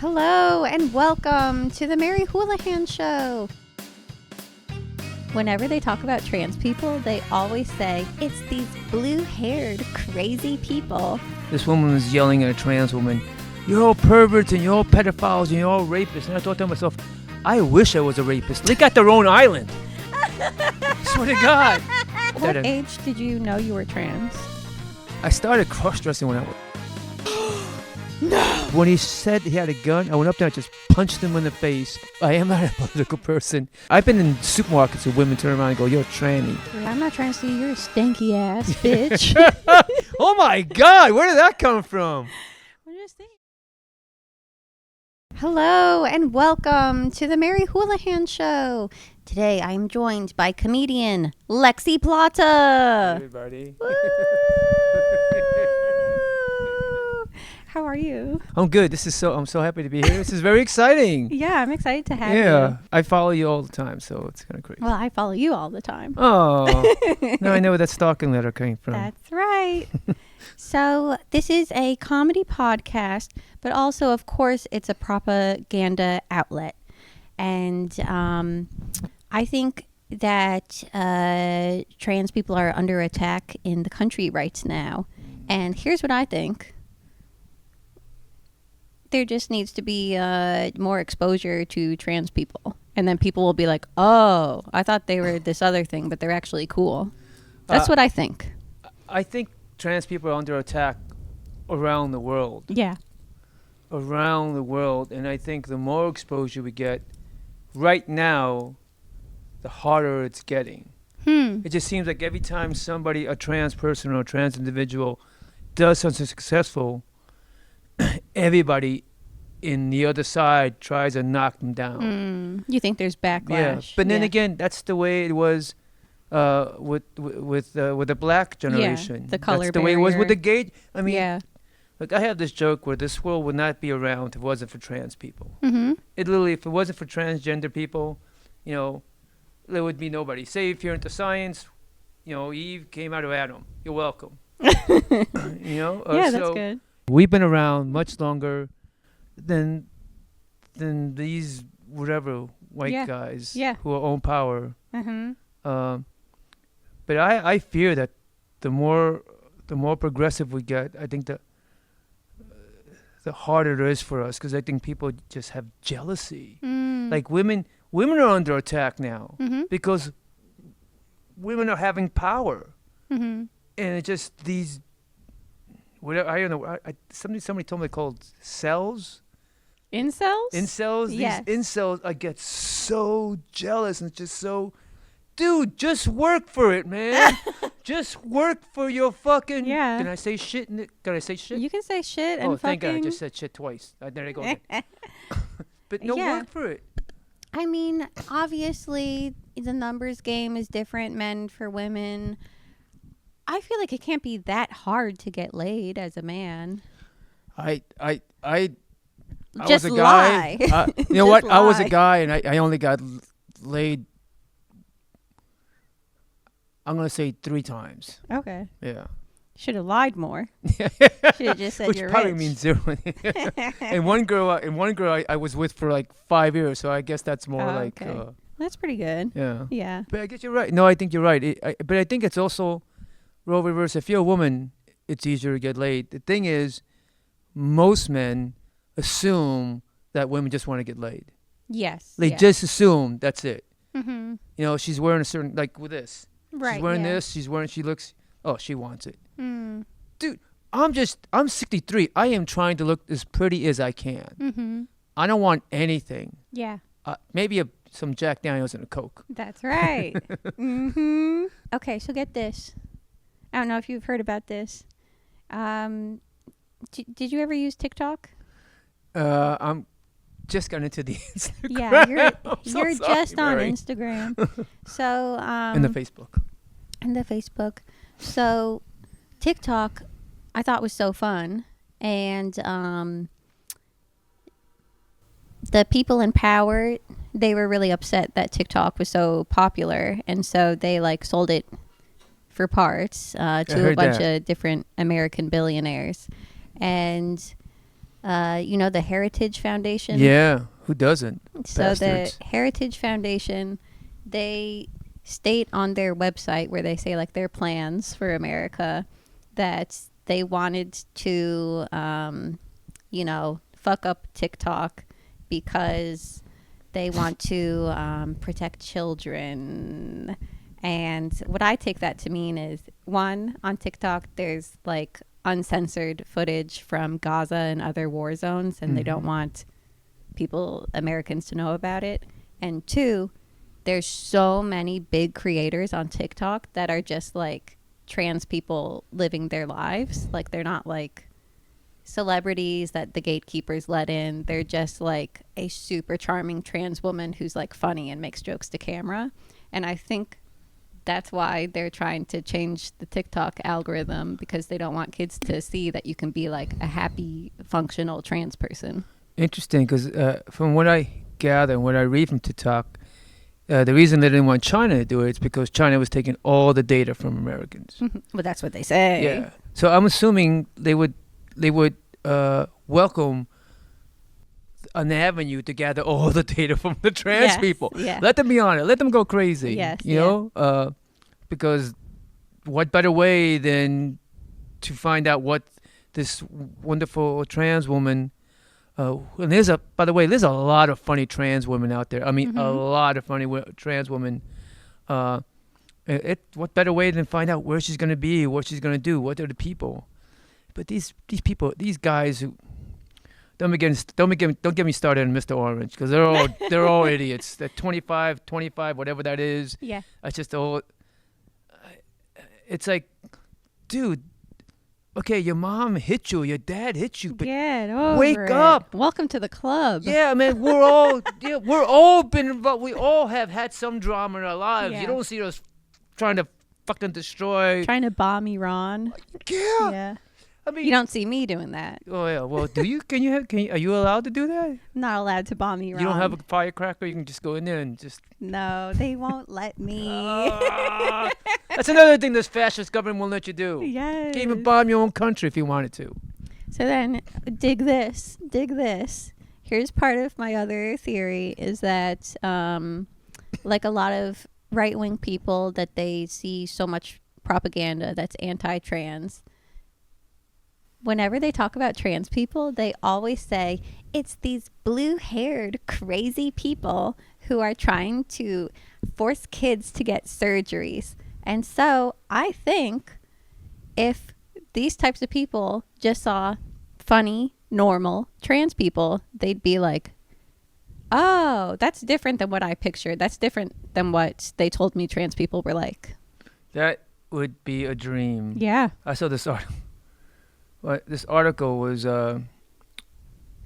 Hello and welcome to the Mary Houlihan Show. Whenever they talk about trans people, they always say, it's these blue-haired, crazy people. This woman was yelling at a trans woman, "You're all perverts and you're all pedophiles and you're all rapists." And I thought to myself, I wish I was a rapist. They got their own island. Swear to God. What age did you know you were trans? I started cross-dressing when I was... No! When he said he had a gun, I went up there and just punched him in the face. I am not a political person. I've been in supermarkets where women turn around and go, "You're a tranny." I'm not trying to say you're a stanky ass bitch. Oh my God, where did that come from? I'm just thinking. Hello and welcome to the Mary Houlihan Show. Today I'm joined by comedian Lexi Plata. Hey everybody. How are you? I'm good. I'm so happy to be here. This is very exciting. Yeah, I'm excited to have you. Yeah, I follow you all the time, so it's kind of crazy. Well, I follow you all the time. Oh, now I know where that stalking letter came from. That's right. So this is a comedy podcast, but also, of course, it's a propaganda outlet. And I think that trans people are under attack in the country right now. And here's what I think. There just needs to be more exposure to trans people. And then people will be like, oh, I thought they were this other thing, but they're actually cool. That's what I think. I think trans people are under attack around the world. Yeah. Around the world. And I think the more exposure we get right now, the harder it's getting. It just seems like every time somebody, a trans person or a trans individual, does something successful, everybody in the other side tries to knock them down. You think there's backlash? Yeah, but then again, that's the way it was with the black generation. The color That's the way it was with the barrier. gay. I mean, like I have this joke where this world would not be around if it wasn't for trans people. Mm-hmm. It literally, if it wasn't for transgender people, you know, there would be nobody. Say if you're into science, you know, Eve came out of Adam. You're welcome. You know. Yeah, that's good. We've been around much longer than these whatever white guys who own power. Mm-hmm. But I fear that the more progressive we get, I think the harder it is for us, because I think people just have jealousy. Like women are under attack now because women are having power, and it just these. Whatever, I don't know. Somebody told me they're called cells. Incels? Incels. Yes. These incels, I get so jealous, and it's just so, dude, just work for it, man. Just work for your fucking. Yeah. Can I say shit? Can I say shit? You can say shit and oh, fucking. thank God! I just said shit twice. There I go again. But no, work for it. I mean, obviously, the numbers game is different, men for women. I feel like it can't be that hard to get laid as a man. I Just was a guy. lie. You know what? I was a guy, and I only got laid. I'm gonna say 3 times. Okay. Yeah. Should have lied more. Should have just said Which you're probably rich. means 0. and one girl I was with for like 5 years, so I guess that's more like. Okay. That's pretty good. Yeah. Yeah. But I guess you're right. No, I think you're right. But I think it's also role reverse. If you're a woman, it's easier to get laid. The thing is, most men assume that women just want to get laid. Yes. They just assume that's it. Mm-hmm. You know, she's wearing a certain, like with this. Right. She's wearing this. She looks. Oh, she wants it. Mm. Dude, I'm 63. I am trying to look as pretty as I can. Mm-hmm. I don't want anything. Yeah. Maybe some Jack Daniels and a Coke. That's right. Mm-hmm. Okay, so get this. I don't know if you've heard about this. Did you ever use TikTok? I'm just got into the Instagram. Yeah, you're sorry, just on Mary. Instagram. So And the Facebook. And the Facebook. So TikTok, I thought was so fun, and the people in power, they were really upset that TikTok was so popular, and so they like sold it for parts to a bunch of different American billionaires. And the Heritage Foundation. Yeah, who doesn't? So Bastards. the Heritage Foundation, they state on their website where they say like their plans for America that they wanted to, fuck up TikTok because they want to protect children. And what I take that to mean is, one, on TikTok, there's like uncensored footage from Gaza and other war zones, and they don't want Americans to know about it. And two, there's so many big creators on TikTok that are just like trans people living their lives. Like they're not like celebrities that the gatekeepers let in. They're just like a super charming trans woman who's like funny and makes jokes to camera. And I think that's why they're trying to change the TikTok algorithm, because they don't want kids to see that you can be like a happy, functional trans person. Interesting, because from what I gather and what I read from TikTok, the reason they didn't want China to do it is because China was taking all the data from Americans. Well, that's what they say. Yeah. So I'm assuming they would welcome an avenue to gather all the data from the trans people. Yeah. Let them be on it. Let them go crazy. Yes, you know, because what better way than to find out what this wonderful trans woman. And by the way, there's a lot of funny trans women out there. I mean, a lot of funny trans women. What better way than find out where she's going to be, what she's going to do, what are the people? But these people, these guys who don't get me started on Mr. Orange, because they're all idiots. They're 25, whatever that is. Yeah. That's just all. It's like, dude. Okay, your mom hit you, your dad hit you, but wake up. Welcome to the club. Yeah, man, we're all been involved. We all have had some drama in our lives. Yeah. You don't see us trying to fucking destroy. Trying to bomb Iran. Yeah. I mean, you don't see me doing that. Oh yeah. Well, do you? Are you allowed to do that? I'm not allowed to bomb Iran. You don't have a firecracker. You can just go in there and just. No, they won't let me. That's another thing this fascist government won't let you do. Yes. You can't even bomb your own country if you wanted to. So then, dig this. Here's part of my other theory is that, like a lot of right-wing people, that they see so much propaganda that's anti-trans. Whenever they talk about trans people, they always say it's these blue-haired, crazy people who are trying to force kids to get surgeries. And so I think if these types of people just saw funny, normal trans people, they'd be like, oh, that's different than what I pictured. That's different than what they told me trans people were like. That would be a dream. Yeah. I saw this article. This article was I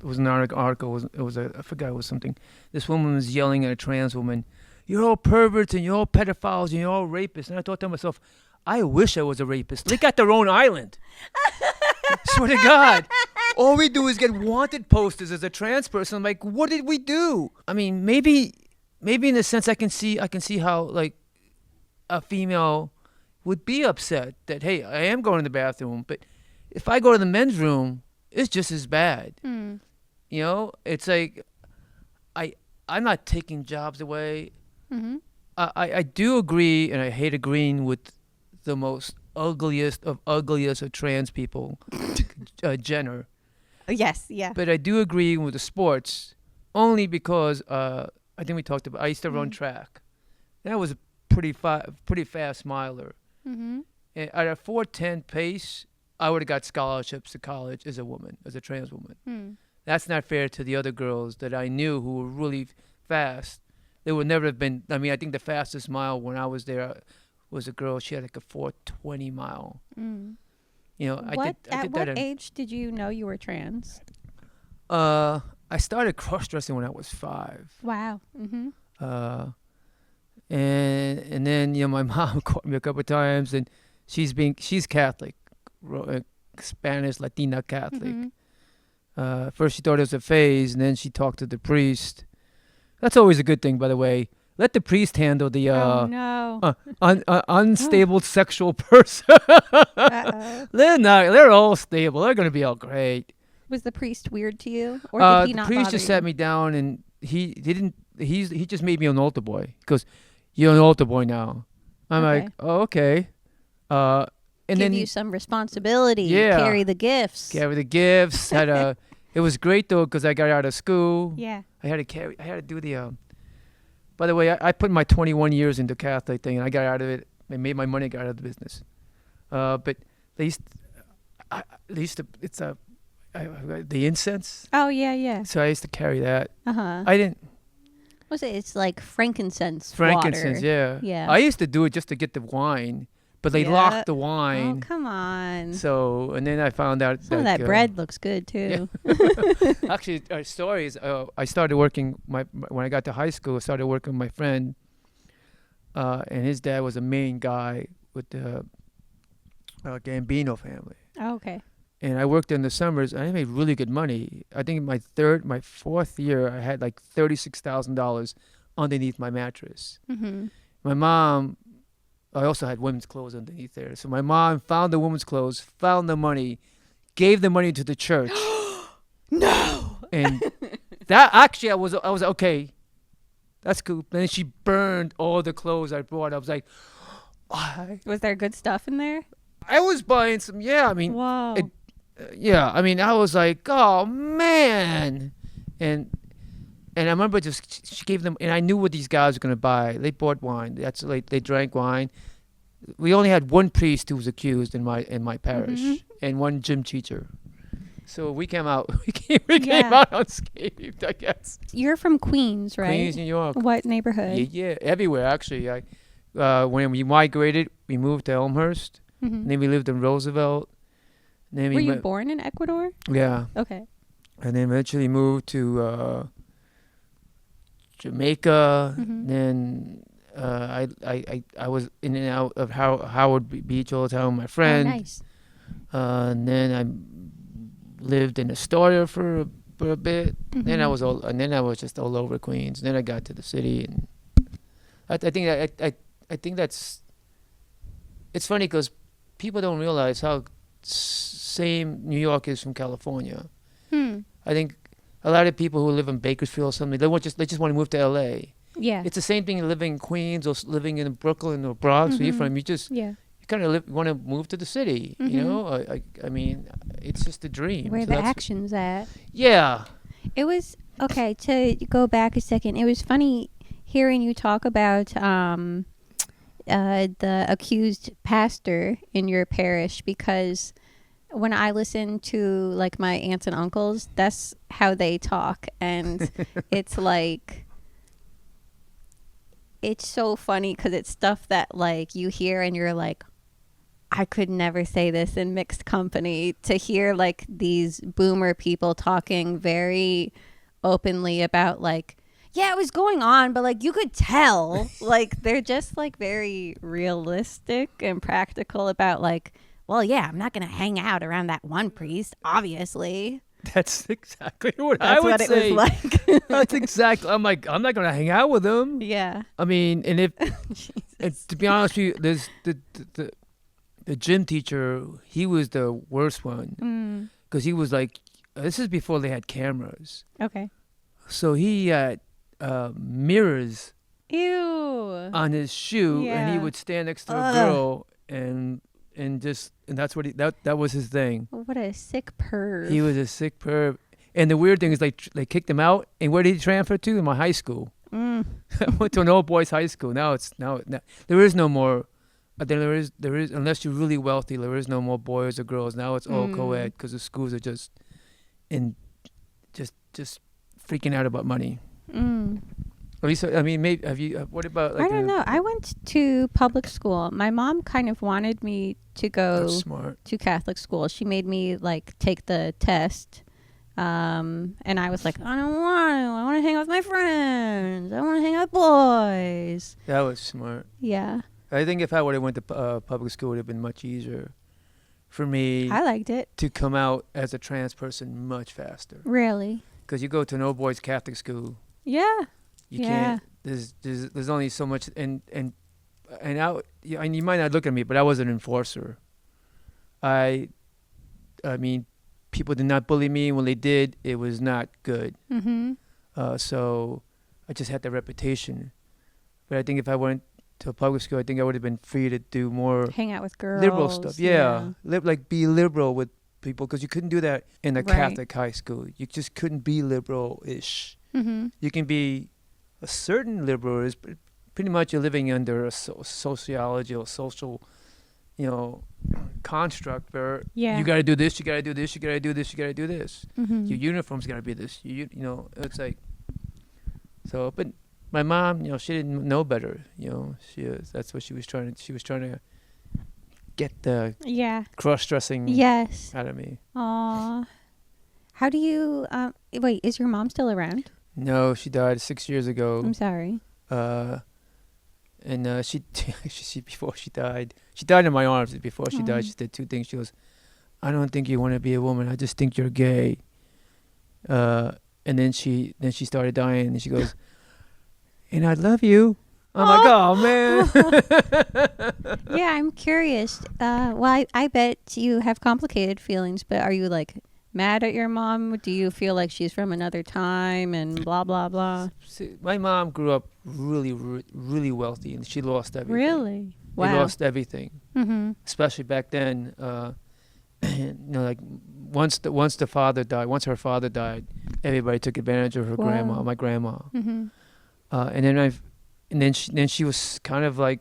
forgot it was something. This woman was yelling at a trans woman, "You're all perverts and you're all pedophiles and you're all rapists." And I thought to myself, I wish I was a rapist. They got their own island. Swear to God. All we do is get wanted posters as a trans person. I'm like, what did we do? I mean, maybe in a sense I can see how like a female would be upset that, hey, I am going to the bathroom, but if I go to the men's room, it's just as bad. You know, it's like I'm not taking jobs away. I do agree, and I hate agreeing with the most ugliest of trans people, Jenner. Yes, yeah. But I do agree with the sports, only because I think we talked about. I used to run track. That was a pretty fast miler. And at a 4:10 pace, I would have got scholarships to college as a trans woman. That's not fair to the other girls that I knew who were really fast. They would never have been. I mean, I think the fastest mile when I was there was a girl. She had like a 4:20 mile. You know, At what age did you know you were trans? I started cross-dressing when I was 5. Wow. And then, you know, my mom caught me a couple of times, and she's Catholic, Spanish Latina Catholic. First she thought it was a phase, and then she talked to the priest. That's always a good thing, by the way. Let the priest handle the unstable sexual person. They're all stable. They're gonna be all great. Was the priest weird to you, or did he The not priest bother just you? sat me down, and he didn't. He just made me an altar boy. He goes, "You're an altar boy now." I'm Okay. like, "Oh, okay." And Give then you some responsibility. Yeah. Carry the gifts. carry the gifts. It was great though because I got out of school. Yeah. I had to do the. By the way, I put my 21 years into Catholic thing, and I got out of it. I made my money. Got out of the business. But at least it's the incense. Oh yeah. So I used to carry that. Uh-huh. I didn't What's it? It's like frankincense. frankincense. Water. Yeah. Yeah. I used to do it just to get the wine, but they Yeah. locked the Oh, wine. come on. So and then I found out Some of that bread looks good too. Actually, our story is I started working when I got to high school. I started working with my friend, and his dad was a main guy with the Gambino family. Oh, okay. And I worked in the summers, and I made really good money. I think my fourth year, I had like $36,000 underneath my mattress. Mm-hmm. My mom, I also had women's clothes underneath there. So my mom found the women's clothes, found the money, gave the money to the church. No. And that actually, I was okay. That's cool. Then she burned all the clothes I brought. I was like, why? Was there good stuff in there? I was buying some. Yeah, I mean, Whoa. yeah, I mean, I was like, oh man, and I remember just she gave them, and I knew what these guys were gonna buy. They bought wine. That's like they drank wine. We only had one priest who was accused in my parish, and one gym teacher. So we came out. We came out unscathed, I guess. You're from Queens, right? Queens, New York. What neighborhood? Yeah, everywhere actually. When we migrated, we moved to Elmhurst. Mm-hmm. And then we lived in Roosevelt. And then Were you born in Ecuador? Yeah. Okay. And then eventually moved to Jamaica. Mhm. Then I was in and out of Howard Beach all the time with my friend. Oh, nice. And then I lived in Astoria for a bit. Mhm. Then I was just all over Queens. Then I got to the city, and I think that's. It's funny because people don't realize how same New York is from California. I think a lot of people who live in Bakersfield or something, they just want to move to L.A. Yeah. It's the same thing living in Queens or living in Brooklyn or Bronx where you're from. You kind of want to move to the city. You know, I mean, it's just a dream. Where So the that's- action's at. Yeah. It was okay. To go back a second, it was funny hearing you talk about the accused pastor in your parish, because when I listen to like my aunts and uncles, that's how they talk, and it's like, it's so funny because it's stuff that like you hear and you're like, I could never say this in mixed company. To hear like these boomer people talking very openly about like, yeah, it was going on, but like you could tell, like they're just like very realistic and practical about like, well, yeah, I'm not going to hang out around that one priest, obviously. That's exactly what That's I would what it say. was like. That's exactly. I'm like, I'm not going to hang out with him. Yeah. I mean, and to be honest with you, there's the gym teacher, he was the worst one because he was like, this is before they had cameras. Okay. So he had mirrors Ew. on his shoe, and he Yeah. would stand next to a girl and that's what that was his thing. What a sick perv. He was a sick perv. And the weird thing is, like, they kicked him out. And where did he transfer to? My high school. I went to an all boys high school. Now there is no more. There is unless you're really wealthy, there is no more boys or girls. Now it's all co-ed because the schools are just freaking out about money. At least, I mean, maybe have you? What about? Like, I don't know. I went to public school. My mom kind of wanted me to go That's smart. to Catholic school. She made me like take the test. And I was like, I don't want to. I want to hang out with my friends. I want to hang out with boys. That was smart. Yeah. I think if I would have went to public school, it would have been much easier for me I liked it. to come out as a trans person much faster. Really? Because you go to an all boys Catholic school, Yeah. you can't. There's only so much, and you might not look at me, but I was an enforcer. I mean, people did not bully me. When they did, it was not good. Mm-hmm. So I just had that reputation. But I think if I went to a public school, I think I would have been free to do more Hang out with girls. liberal stuff. Yeah. Like be liberal with people, because you couldn't do that in a Right. Catholic high school. You just couldn't be liberal-ish. Mm-hmm. You can be a certain liberal, is pretty much you're living under a sociology or social, construct where Yeah. you got to do this, you got to do this, you got to do this, you got to do this. Mm-hmm. Your uniform's got to be this. It's like, so, but my mom, she didn't know better. That's what she was trying to get the Yeah. cross-dressing Yes. out of me. Aw. How do you, wait, is your mom still around? No, she died 6 years ago. I'm sorry. And she before she died in my arms. Before she died, she said two things. She goes, "I don't think you want to be a woman. I just think you're gay." And then she started dying, and she goes, "And I love you." I'm like, "Oh man." Yeah, I'm curious. Well, I bet you have complicated feelings, but are you like mad at your mom? Do you feel like she's from another time and blah blah blah? See, my mom grew up really, really wealthy, and she lost everything. Really? Wow. She lost everything, Mm-hmm. especially back then. Like once her father died, everybody took advantage of her Wow. my grandma. Mm-hmm. And then she was kind of like,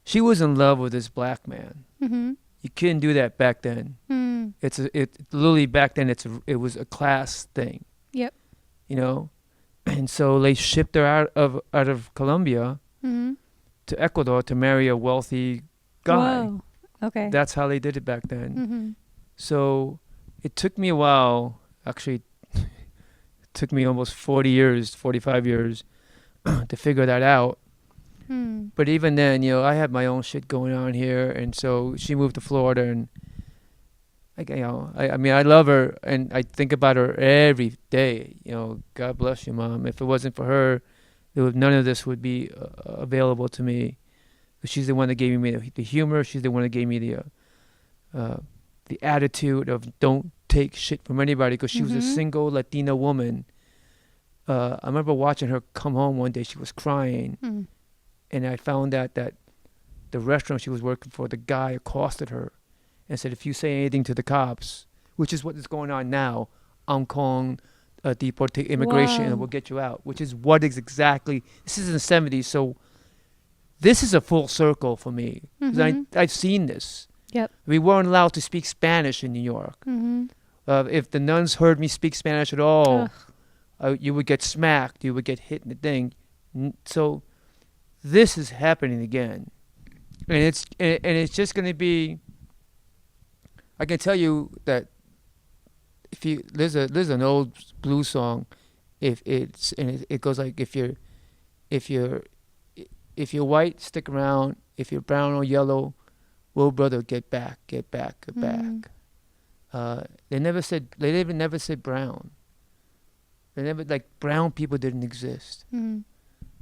she was in love with this black man. Mm-hmm. You couldn't do that back then. Mm. It literally back then it was a class thing. Yep. And so they shipped her out of Colombia Mm-hmm. to Ecuador to marry a wealthy guy. Whoa. Okay. That's how they did it back then. Mm-hmm. So it took me a while. Actually, it took me almost 45 years to figure that out. Mm. But even then, I had my own shit going on here, and so she moved to Florida, and I mean, I love her, and I think about her every day. God bless you, Mom. If it wasn't for her, none of this would be available to me. She's the one that gave me the humor. She's the one that gave me the attitude of don't take shit from anybody, because she was a Mhm. single Latina woman. I remember watching her come home one day. She was crying. Mm. And I found out that the restaurant she was working for, the guy accosted her and said, "If you say anything to the cops," which is what is going on now, I'm calling immigration Whoa. and we'll get you out, which is what is exactly, this is in the 70s. So this is a full circle for me. 'Cause Mhm. I've seen this. Yep. We weren't allowed to speak Spanish in New York. Mm-hmm. If the nuns heard me speak Spanish at all, Ugh. you would get smacked. You would get hit in the thing. So this is happening again, and it's just going to be. I can tell you that if you there's an old blues song, it goes like, if you're white, stick around. If you're brown or yellow, well, brother, get back. Mm. They never said brown. They never, like, brown people didn't exist. Mm.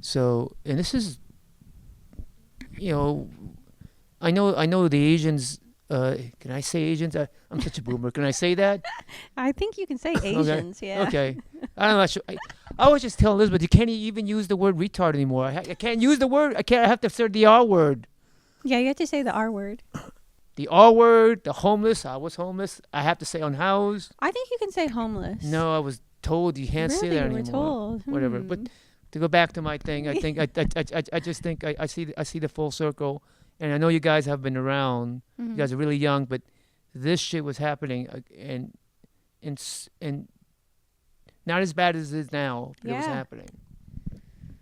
So, and this is, I know the Asians. Can I say Asians? I'm such a boomer. Can I say that? I think you can say Asians. Yeah. Okay. I'm not sure. I was just telling Elizabeth, you can't even use the word retard anymore. I can't use the word. I have to say the R word. Yeah, you have to say the R word. The R word, the homeless. I was homeless. I have to say unhoused. I think you can say homeless. No, I was told you can't say Really? that You were anymore. told. Whatever. Hmm. But to go back to my thing, I think I just think I see the full circle, and I know you guys have been around. Mhm. You guys are really young, but this shit was happening, and not as bad as it is now, but it was Yeah. happening.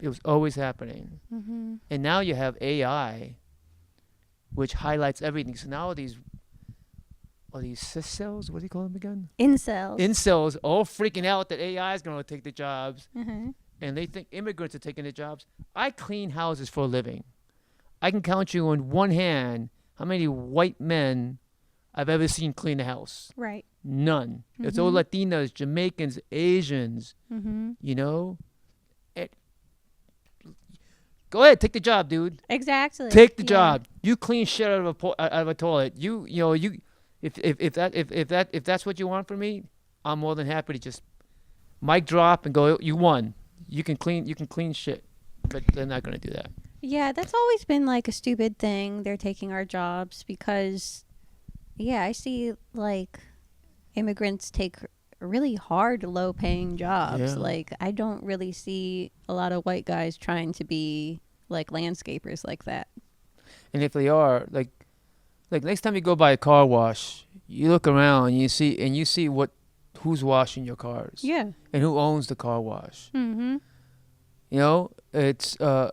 It was always happening, Mhm. and now you have AI, which highlights everything. So now all these cis cells, what do you call them again? Incels. Incels, all freaking out that AI is going to take the jobs, Mhm. and they think immigrants are taking the jobs. I clean houses for a living. I can count you on one hand how many white men I've ever seen clean a house. Right. None. It's all Mhm. Latinas, Jamaicans, Asians, Mhm. And go ahead, take the job, dude. Exactly. Take the Yeah. job. You clean shit out of a toilet. If that's what you want from me, I'm more than happy to just mic drop and go. You won. You can clean shit, but they're not gonna do that. Yeah, that's always been like a stupid thing. They're taking our jobs because, yeah, I see like immigrants take really hard, low paying jobs. Yeah. Like, I don't really see a lot of white guys trying to be like landscapers like that. And if they are, like next time you go by a car wash, you look around and you see who's washing your cars. Yeah. And who owns the car wash. Mm-hmm. You know, it's I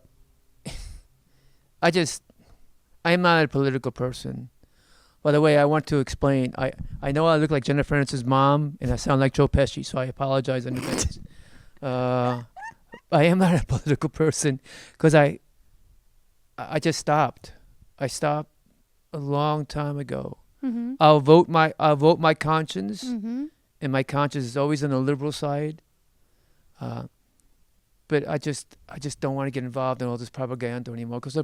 am not a political person. By the way, I want to explain. I know I look like Jennifer Aniston's mom, and I sound like Joe Pesci, so I apologize in advance. I am not a political person because I just stopped. I stopped a long time ago. Mm-hmm. I'll vote my conscience, Mm-hmm. and my conscience is always on the liberal side. But I just don't want to get involved in all this propaganda anymore because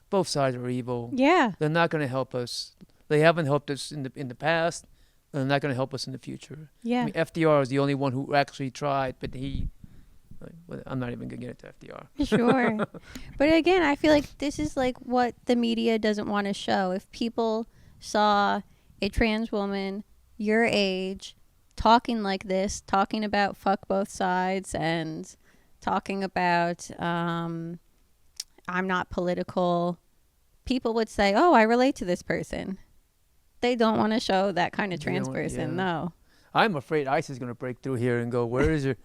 both sides are evil. Yeah. They're not going to help us. They haven't helped us in the past. And they're not going to help us in the future. Yeah. I mean, FDR is the only one who actually tried, but I'm not even going to get into FDR. Sure. But again, I feel like this is like what the media doesn't want to show. If people saw a trans woman your age talking like this, talking about fuck both sides and talking about I'm not political, people would say, oh, I relate to this person. They don't want to show that kind of trans person. No. I'm afraid ICE is going to break through here and go, where is your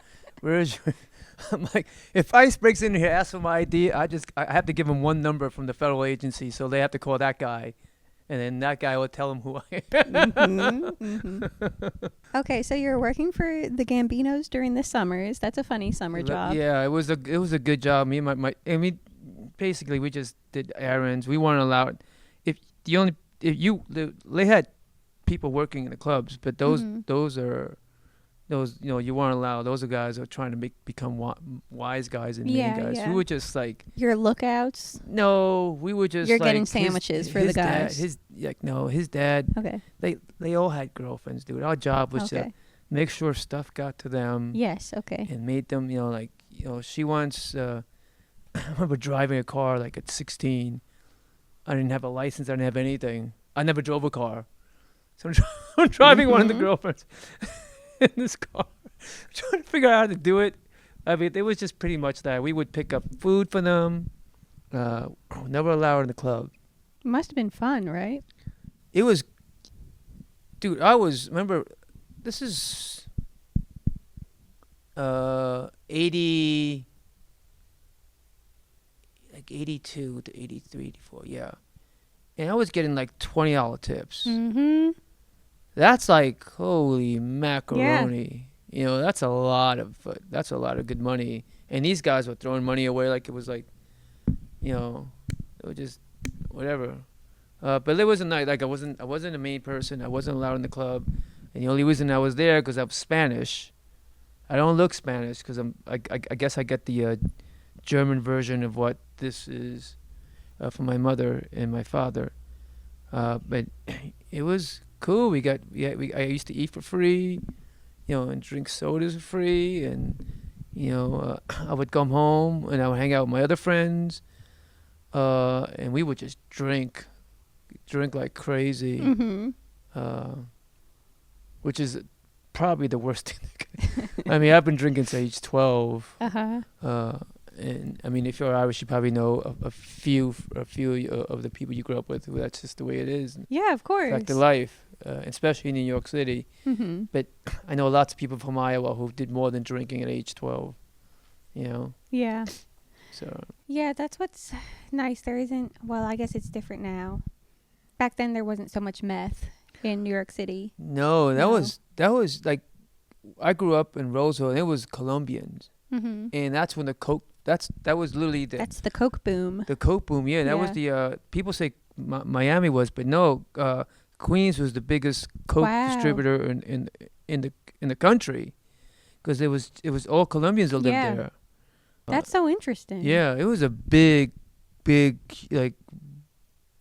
I'm like, if ICE breaks in here, asks for my ID, I have to give them one number from the federal agency, so they have to call that guy, and then that guy will tell them who I am. Mm-hmm, mm-hmm. Okay, so you're working for the Gambinos during the summers. That's a funny summer job. Yeah, it was a good job. Me and basically we just did errands. We weren't allowed. They had people working in the clubs, but those you weren't allowed. Those are guys who are trying to become wise guys and mean guys. Yeah. We were just like Your lookouts. no, we were just You're like getting sandwiches for the guys. His dad. Okay. They all had girlfriends, dude. Our job was to make sure stuff got to them. Yes. Okay. And made them, she once. I remember driving a car like at 16. I didn't have a license. I didn't have anything. I never drove a car. So I'm driving one of the girlfriends in this car, trying to figure out how to do it. I mean, it was just pretty much that. We would pick up food for them. Never allowed in the club. Must have been fun, right? It was, dude, remember, this is 80, like 82 to 83, 84, yeah. And I was getting like $20 tips. Mm-hmm. That's like, holy macaroni. Yeah. That's a lot of good money. And these guys were throwing money away like it was like, it was just whatever. But it wasn't like I wasn't a main person. I wasn't allowed in the club. And the only reason I was there because I'm Spanish. I don't look Spanish because I guess I get the German version of what this is from my mother and my father. But it was cool. I used to eat for free, and drink sodas for free, and I would come home and I would hang out with my other friends, and we would just drink like crazy, which is probably the worst thing. I mean, I've been drinking since age 12. And I mean, if you're Irish, you probably know a few of the people you grew up with. That's just the way it is. Yeah, of course. Fact of life, especially in New York City. Mm-hmm. But I know lots of people from Iowa who did more than drinking at age 12. Yeah. So. Yeah, that's what's nice. There isn't. Well, I guess it's different now. Back then, there wasn't so much meth in New York City. No, that was like, I grew up in Roseville, and it was Colombians, and that's when the coke. That was literally that's the coke boom. The coke boom, yeah. That was the people say Miami was, but no, Queens was the biggest coke distributor in the country, because it was all Colombians that lived there. That's so interesting. Yeah, it was a big like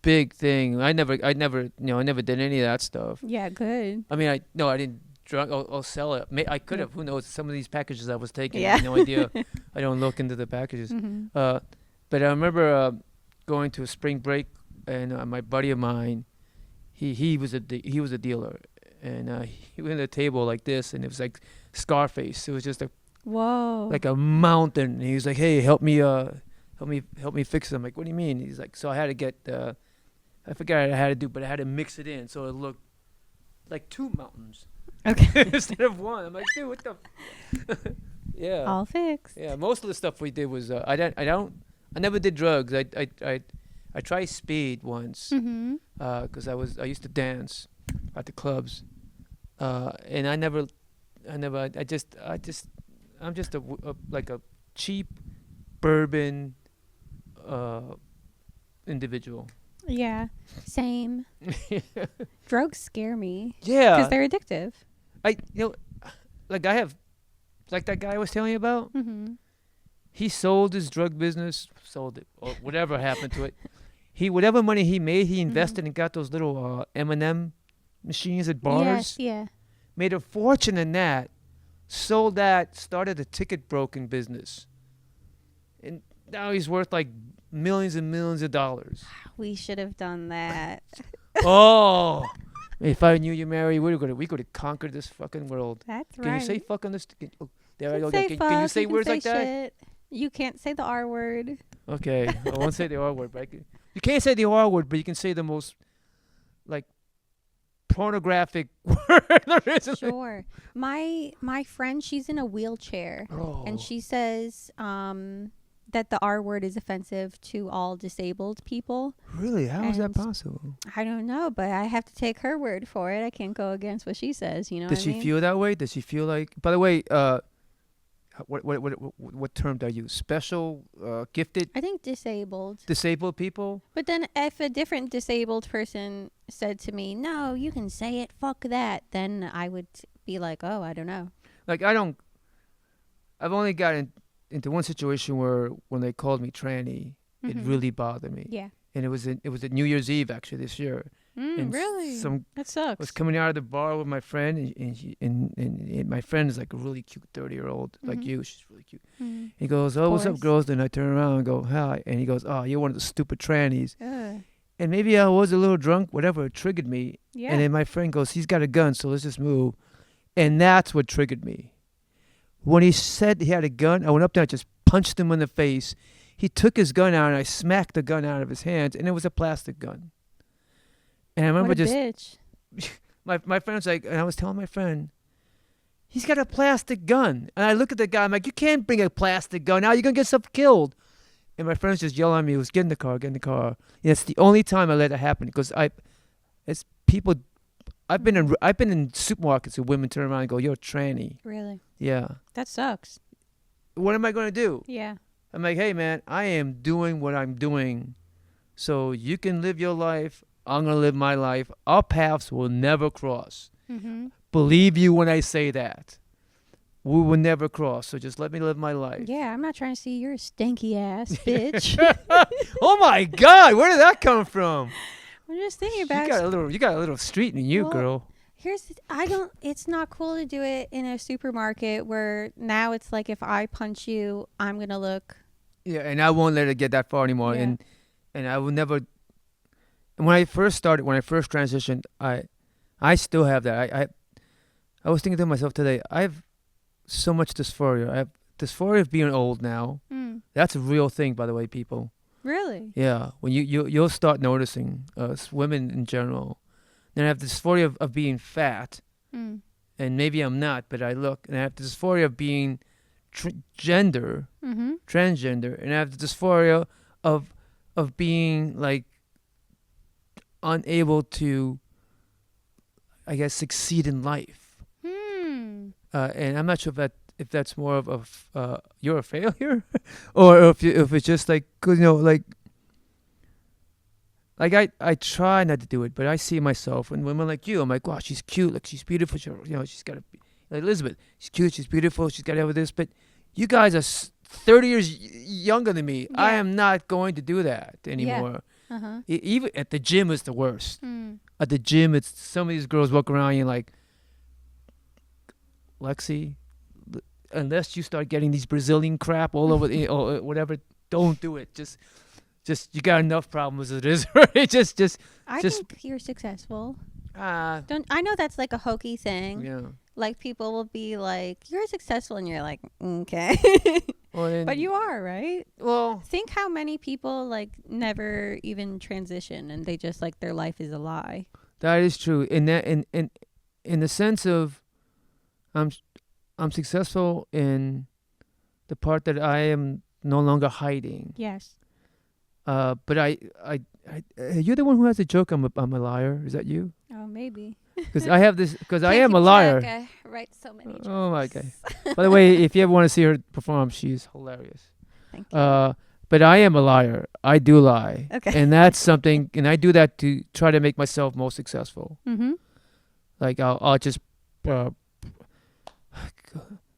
big thing. I never, I never did any of that stuff. Yeah, good. I mean, I didn't drug or sell it. I could have. Who knows? Some of these packages I was taking, I Yeah. had no idea. I don't look into the packages. Mm-hmm. But I remember going to a spring break, and my buddy of mine, he was a dealer, and he went to the table like this, and it was like Scarface. It was just Whoa. like a mountain. And he was like, "Hey, help me fix it." I'm like, "What do you mean?" He's like, "So I had to get I forgot what I had to do, but I had to mix it in so it looked like two mountains Okay. instead of one." I'm like, "Dude, what the?" Yeah. All fixed. Yeah. Most of the stuff we did was I never did drugs. I tried speed once Mm-hmm. because I used to dance at the clubs, and I'm just like a cheap bourbon individual. Yeah. Same. Drugs scare me Yeah. because they're addictive. Like I have, like that guy I was telling you about. Mm-hmm. He sold his drug business, sold it, or whatever happened to it. Whatever money he made, he invested and got those little M&M machines at bars. Yes. Yeah. Made a fortune in that. Sold that, started a ticket broking business, and now he's worth like millions and millions of dollars. We should have done that. Oh, if I knew you, Mary, we could have conquered this fucking world. That's right. Can you say fuck on this? There I go. Say Can you say you words like that? shit. You can't say the R word. Okay, I won't say the R word, but you can't say the R word, but you can say the most, like, pornographic word there is. Sure. My friend, she's in a wheelchair, Oh. and she says that the R word is offensive to all disabled people. Really? How is that And possible? I don't know, but I have to take her word for it. I can't go against what she says. You know Does what she I mean? feel that way? Does she feel like? By the way, what term do I use? Special, gifted, I think disabled. disabled people? But then if a different disabled person said to me, "No, you can say it, fuck that," then I would be like, "Oh, I don't know." Like I've only gotten into one situation where when they called me tranny, it Mhm. really bothered me. Yeah. And it was at New Year's Eve actually this year. And Really? some That sucks. was coming out of the bar with my friend, and my friend is like a really cute 30-year-old, like Mhm. you. She's really cute. Mm. He goes, "Oh, what's up, Course. girls?" Then I turn around and go, "Hi," and he goes, "Oh, you're one of the stupid trannies." Ugh. And maybe I was a little drunk, whatever, it triggered me. Yeah. And then my friend goes, "He's got a gun, so let's just move," and that's what triggered me. When he said he had a gun, I went up there and just punched him in the face. He took his gun out, and I smacked the gun out of his hands, and it was a plastic gun. And I remember what a just bitch. my friend's like, and I was telling my friend, he's got a plastic gun. And I look at the guy, I'm like, you can't bring a plastic gun out. You're going to get yourself killed. And my friends just yell at me, get in the car, get in the car. And it's the only time I let it happen because it's people, I've been in supermarkets where women turn around and go, "You're a tranny." Really? Yeah. That sucks. What am I going to do? Yeah. I'm like, "Hey, man, I am doing what I'm doing. So you can live your life. I'm going to live my life. Our paths will never cross. Mm-hmm. Believe you when I say that. We will never cross. So just let me live my life." Yeah, I'm not trying to see your stinky ass, bitch. Oh my God, where did that come from? I'm just thinking You about got a little street in you, Well, girl. it's not cool to do it in a supermarket where now it's like if I punch you, I'm going to look. Yeah, and I won't let it get that far anymore. Yeah. And I will never. And when I first transitioned, I still have that. I was thinking to myself today, I have so much dysphoria. I have dysphoria of being old now. Mm. That's a real thing, by the way, people. Really? Yeah, when you'll start noticing women in general. Then I have dysphoria of being fat, Mm. and maybe I'm not, but I look, and I have the dysphoria of being transgender, Mm-hmm. and I have the dysphoria of being like unable to, I guess, succeed in life. Hmm. And I'm not sure if that's more of you're a failure, or if it's just like, 'cause, like I try not to do it, but I see myself and women like you. I'm like, wow, she's cute, like she's beautiful. She's got like Elizabeth. She's cute, she's beautiful, she's got all this. But you guys are 30 years younger than me. I Yeah. am not going to do that anymore. Even at the gym, it's the worst. Mm. At the gym, it's some of these girls walk around and like, Lexi, unless you start getting these Brazilian crap all over or whatever, don't do it. Just you got enough problems as it is. Right? Just I think you're successful. Don't I know that's like a hokey thing. Yeah. Like people will be like, "You're successful," and you're like, "Okay," Well, then, but you are, right? well, Think how many people like never even transition, and they just like their life is a lie. that is true. In that, in the sense of, I'm successful in the part that I am no longer hiding. Yes. But you're the one who has the joke. I'm a liar. Is that you? Oh, maybe. Because I have this. Because I am a liar. I write so many jokes. Oh my god. By the way, if you ever want to see her perform, she's hilarious. Thank you. But I am a liar. I do lie. Okay. And that's something, and I do that to try to make myself most successful. Mm-hmm. Like I'll just.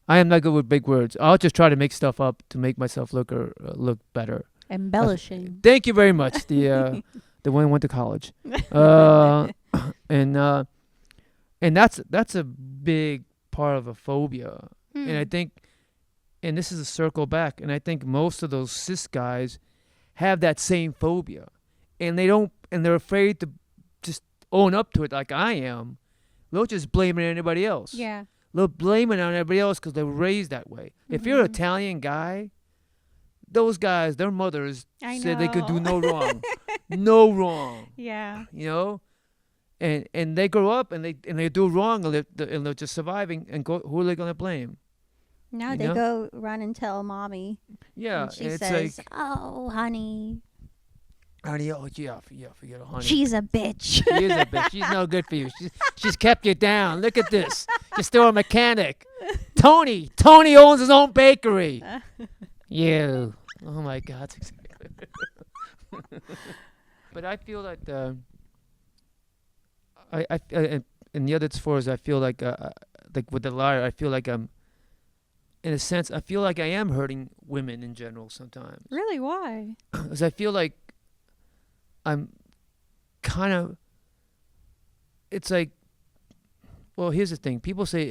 I am not good with big words. I'll just try to make stuff up to make myself look better. Embellishing. Thank you very much. The one who went to college. And that's a big part of a phobia. And I think, and this is a circle back, and I think most of those cis guys have that same phobia, and they're afraid to just own up to it like I am. They'll just blame it on anybody else. Yeah. They'll blame it on everybody else because they were raised that way. If you're an Italian guy, those guys, their mothers said they could do no wrong. No wrong. Yeah. You know? And they grow up and they do wrong and they're just surviving and who are they going to blame? Now You they know? go run and tell mommy. Yeah. And she it's says, like, "Oh, honey, honey, oh yeah, forget it, honey. she's a bitch." She is a bitch. She's no good for you. She's kept you down. Look at this. You're still a mechanic. Tony owns his own bakery. You. Oh my God. That's exactly. But I feel that and the other four is I feel like with the liar, I feel like I'm, in a sense, I feel like I am hurting women in general sometimes. Really? Why? Because I feel like I'm kind of, it's like, well, here's the thing. People say,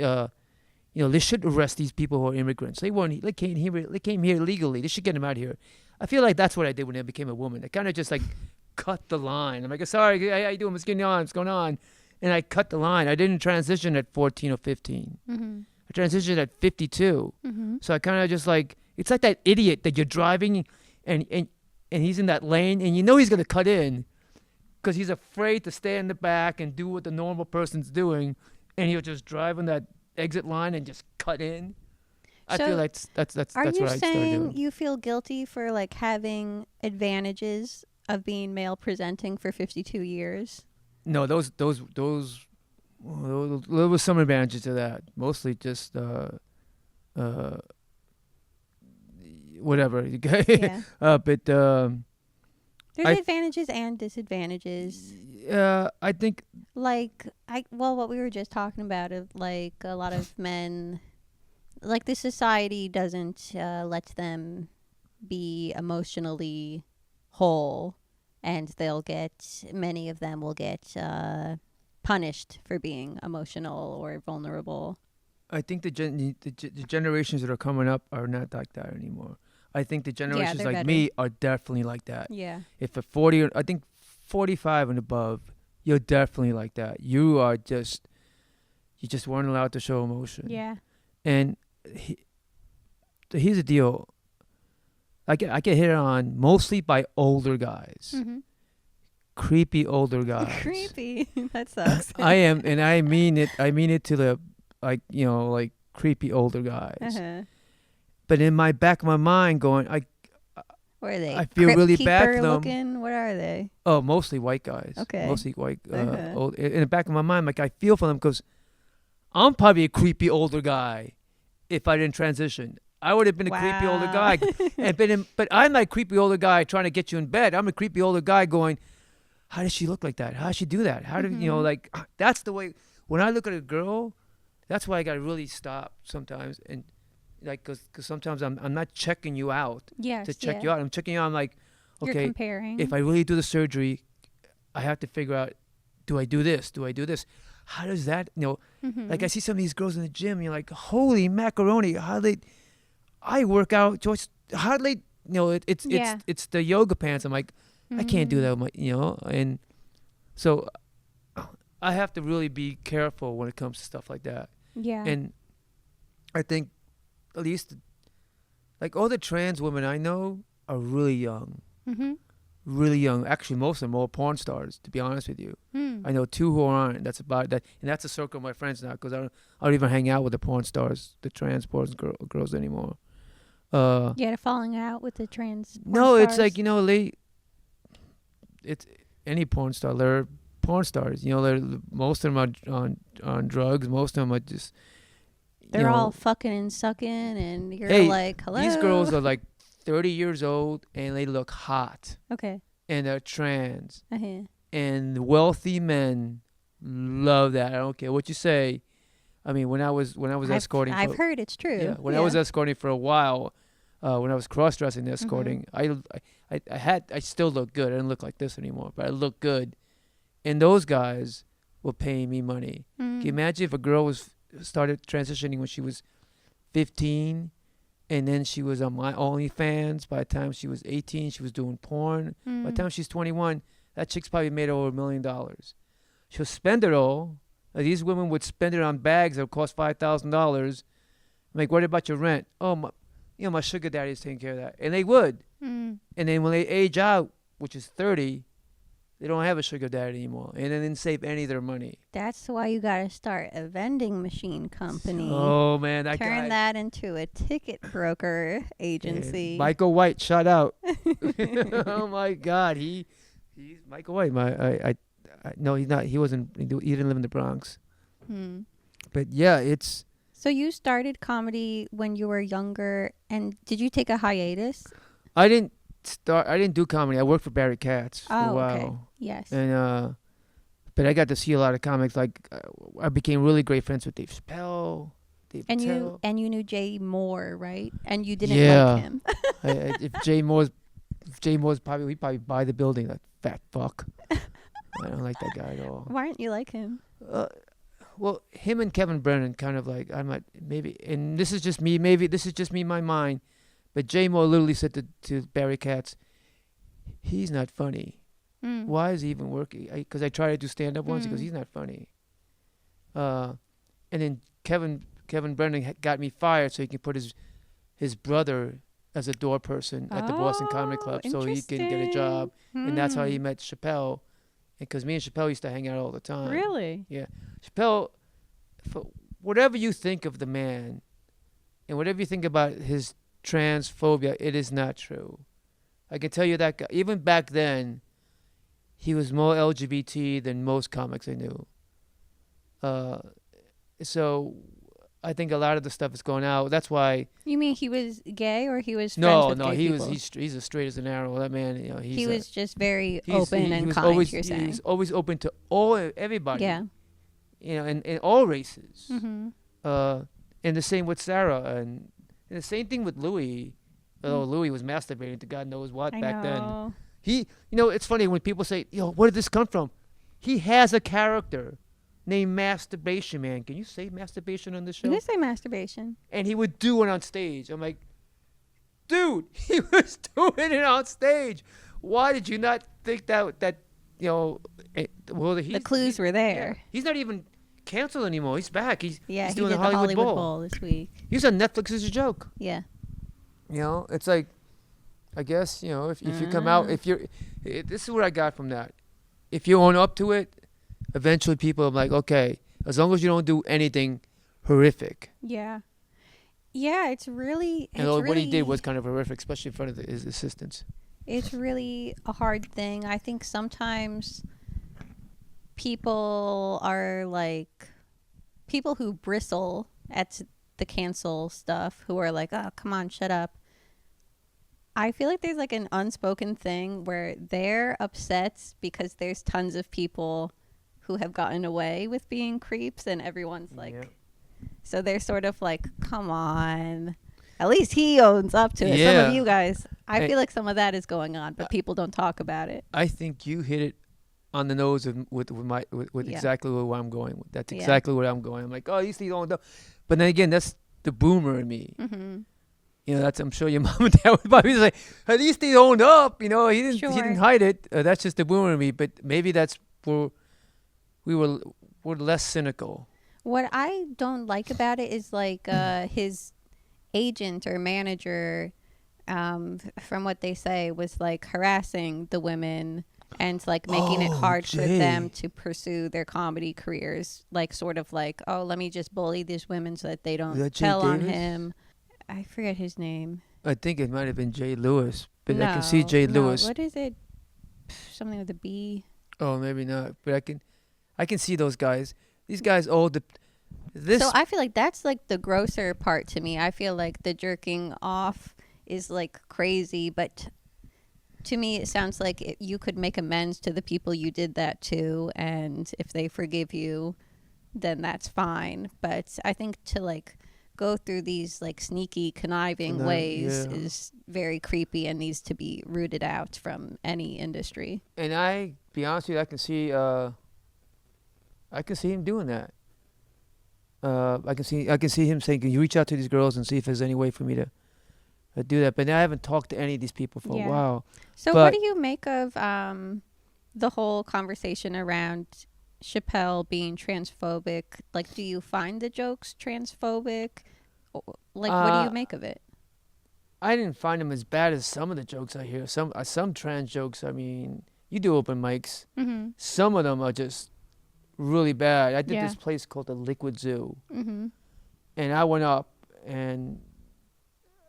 they should arrest these people who are immigrants. They came here illegally. They should get them out of here. I feel like that's what I did when I became a woman. I kind of just like cut the line. I'm like, sorry, how you doing? What's going on? What's going on? And I cut the line. I didn't transition at 14 or 15. Mm-hmm. I transitioned at 52. Mm-hmm. So I kind of just like, it's like that idiot that you're driving and he's in that lane and you know he's going to cut in because he's afraid to stay in the back and do what the normal person's doing, and he'll just drive on that exit line and just cut in. I feel like that's what I started doing. Are you saying you feel guilty for like having advantages of being male presenting for 52 years? No, there was some advantages to that. Mostly just whatever. Yeah. But there's advantages and disadvantages. I think Like what we were just talking about, of like a lot of men, like the society doesn't let them be emotionally whole, and many of them will get punished for being emotional or vulnerable. I think the generations that are coming up are not like that anymore. I think the generations they're like better. me are definitely like that. Yeah. If a 40, I think 45 and above, you're definitely like that. You just weren't allowed to show emotion. Yeah. And here's the deal. I get hit on mostly by older guys. Mm-hmm. Creepy older guys. Creepy. That sucks. I am, and I mean it. I mean it to the like creepy older guys. Uh-huh. But in my back of my mind, going, What are they? I feel really bad for them. Looking? What are they? Oh, mostly white guys. Okay. Mostly white. Okay. Old. In the back of my mind, like I feel for them because I'm probably a creepy older guy. If I didn't transition, I would have been a creepy older guy. But I'm that creepy older guy trying to get you in bed. I'm a creepy older guy going, how does she look like that? How does she do that? How did like? That's the way. When I look at a girl, that's why I gotta really stop sometimes because sometimes I'm not checking you out Yes. to check you out. I'm checking you out. I'm like, You're okay, comparing. if I really do the surgery, I have to figure out, do I do this? Do I do this? How does that, like I see some of these girls in the gym, you're like, holy macaroni, I work out, just, how do they, it's the yoga pants. I'm like, I can't do that, and so I have to really be careful when it comes to stuff like that. Yeah. And I think at least, like, all the trans women I know are really young. Really young. Actually, most of them are all porn stars, to be honest with you. I know 2 who aren't. That's about that. And that's a circle of my friends now, because I don't even hang out with the porn stars, the trans porn girls anymore. They're falling out with the trans porn No, stars. it's like, it's any porn star. They're porn stars. Most of them are on drugs. Most of them are just... They're all fucking and sucking, and you're like, hello? These girls are like 30 years old, and they look hot. Okay. And they're trans. Uh-huh. And wealthy men love that. I don't care what you say. I mean, when I was escorting... I've heard it's true. Yeah, when I was escorting for a while, when I was cross-dressing escorting, I still look good. I didn't look like this anymore, but I look good. And those guys were paying me money. Can you imagine if a girl started transitioning when she was 15, and then she was on my OnlyFans? By the time she was 18, she was doing porn. By the time she's 21, that chick's probably made over $1 million. She'll spend it all. These women would spend it on bags that would cost $5,000. I'm like, what about your rent? Oh, my sugar daddy's taking care of that. And they would. And then when they age out, which is 30, they don't have a sugar daddy anymore. And they didn't save any of their money. That's why you got to start a vending machine company. Oh, man. Turn that into a ticket broker agency. Michael White, shout out. Oh, my God. He's Michael White. No, he's not. He didn't live in the Bronx. But, yeah, it's... So you started comedy when you were younger, and did you take a hiatus? I didn't do comedy. I worked for Barry Katz for a while. Okay. Yes. And but I got to see a lot of comics. Like, I became really great friends with Dave Chappelle. And you knew Jay Moore, right? And you didn't like him. If Jay Moore's he'd probably buy the building, that fat fuck. I don't like that guy at all. Why don't you like him? Well, him and Kevin Brennan kind of like, I'm not, maybe, and this is just me, in my mind, but Jay Moore literally said to Barry Katz, he's not funny. Why is he even working? Because I tried to do stand-up once. He goes, he's not funny. And then Kevin Brennan got me fired so he can put his brother as a door person at the Boston Comedy Club so he can get a job. And that's how he met Chappelle. Because me and Chappelle used to hang out all the time. Really? Yeah. Chappelle, whatever you think of the man, and whatever you think about his transphobia, it is not true. I can tell you that guy, even back then, he was more LGBT than most comics I knew. So I think a lot of the stuff is going out. That's why. You mean he was gay, or he was friends with gay people? He's as straight as an arrow. That man, he was just very open and kind. You're saying he was always open to everybody. Yeah. In all races. And the same with Sarah, and the same thing with Louis. Although Louis was masturbating to God knows what back then. It's funny when people say, where did this come from? He has a character named Masturbation Man. Can you say masturbation on this show? You can say masturbation. And he would do it on stage. I'm like, dude, he was doing it on stage. Why did you not think that the clues were there. Yeah. He's not even canceled anymore. He's back. He's doing the Hollywood Bowl this week. He was on Netflix as a joke. Yeah. It's like, I guess, if you come out, this is what I got from that. If you own up to it, eventually people are like, okay, as long as you don't do anything horrific. Yeah. Yeah, it's really... what he did was kind of horrific, especially in front of his assistants. It's really a hard thing. I think sometimes people are like... People who bristle at the cancel stuff, who are like, oh, come on, shut up. I feel like there's like an unspoken thing where they're upset because there's tons of people who have gotten away with being creeps, and everyone's like, so they're sort of like, come on, at least he owns up to it. Some of you guys I feel like some of that is going on, but people don't talk about it. I think you hit it on the nose with Yeah. exactly where I'm going. That's Yeah. exactly where I'm going. I'm like, oh, you see, don't know. But then again, that's the boomer in me. Mm-hmm. You know, that's, I'm sure your mom and dad would probably say, at least he owned up. You know, he Sure. didn't hide it. That's just the boomer in me. But maybe that's where we're less cynical. What I don't like about it is like his agent or manager, from what they say, was like harassing the women and like making it hard for them to pursue their comedy careers. Like sort of like, oh, let me just bully these women so that they don't tell on him. I forget his name. I think it might have been Jay Lewis, but I can see Jay No. Lewis. What is it? Something with a B. Oh, maybe not. But I can see those guys. These guys, So I feel like that's like the grosser part to me. I feel like the jerking off is like crazy, but to me it sounds like you could make amends to the people you did that to, and if they forgive you, then that's fine. But I think to like go through these like sneaky conniving ways is very creepy and needs to be rooted out from any industry. And I, be honest with you, I can see him doing that. I can see him saying, "Can you reach out to these girls and see if there's any way for me to do that?" But I haven't talked to any of these people for a while. So what do you make of the whole conversation around Chappelle being transphobic? Like, do you find the jokes transphobic? Like, what do you make of it? I didn't find them as bad as some of the jokes I hear. Some trans jokes. I mean, you do open mics. Mm-hmm. Some of them are just really bad. I did Yeah. this place called the Liquid Zoo, Mm-hmm. and I went up, and